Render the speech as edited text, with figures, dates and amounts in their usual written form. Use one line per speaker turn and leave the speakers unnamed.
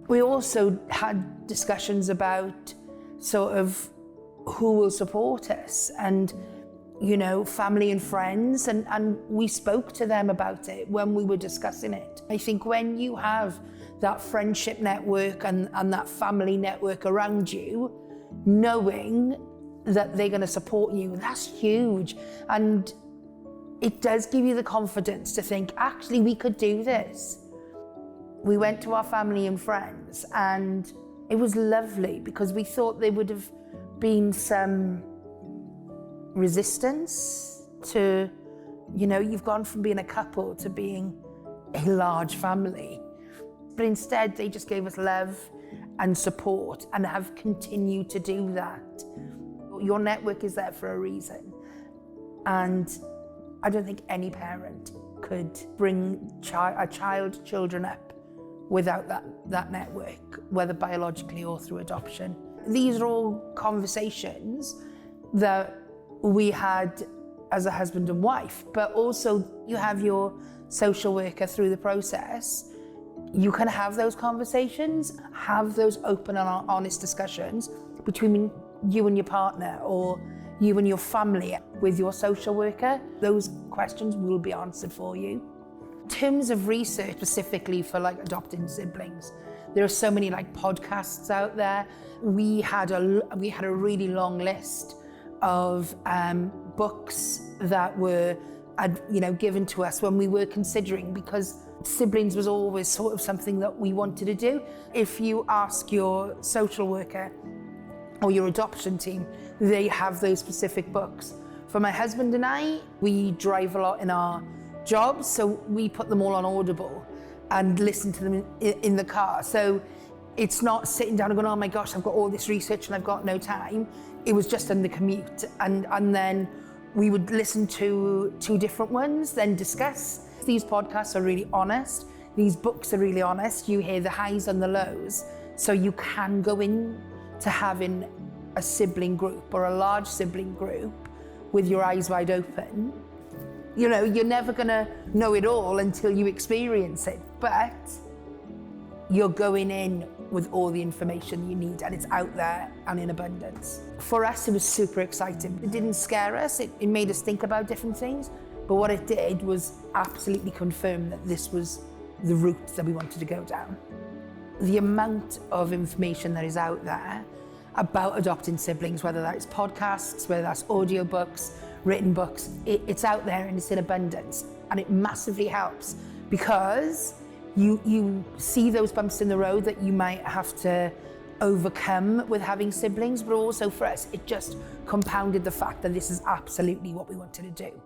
We also had discussions about sort of who will support us and, you know, family and friends, and we spoke to them about it when we were discussing it. I think when you have that friendship network and that family network around you, knowing that they're going to support you, that's huge. And it does give you the confidence to think, actually, we could do this. We went to our family and friends, and it was lovely because we thought there would have been some resistance to, you know, you've gone from being a couple to being a large family. But instead, they just gave us love and support and have continued to do that. Your network is there for a reason. And I don't think any parent could bring children up without that network, whether biologically or through adoption. These are all conversations that we had as a husband and wife, but also you have your social worker through the process. You can have those conversations, have those open and honest discussions between you and your partner or you and your family with your social worker. Those questions will be answered for you. In terms of research specifically for like adopting siblings, there are so many like podcasts out there. We had a really long list of books that were given to us when we were considering, because siblings was always sort of something that we wanted to do. If you ask your social worker or your adoption team, they have those specific books. For my husband and I, we drive a lot in our jobs, so we put them all on Audible and listen to them in the car. So it's not sitting down and going, oh my gosh, I've got all this research and I've got no time. It was just on the commute. And then we would listen to 2 different ones, then discuss. These podcasts are really honest. These books are really honest. You hear the highs and the lows. So you can go in to having a sibling group or a large sibling group with your eyes wide open. You know, you're never gonna know it all until you experience it, but you're going in with all the information you need, and it's out there and in abundance. For us, it was super exciting. It didn't scare us, it made us think about different things, but what it did was absolutely confirm that this was the route that we wanted to go down. The amount of information that is out there about adopting siblings, whether that's podcasts, whether that's audiobooks, written books, it's out there and it's in abundance, and it massively helps because you see those bumps in the road that you might have to overcome with having siblings, but also for us, it just compounded the fact that this is absolutely what we wanted to do.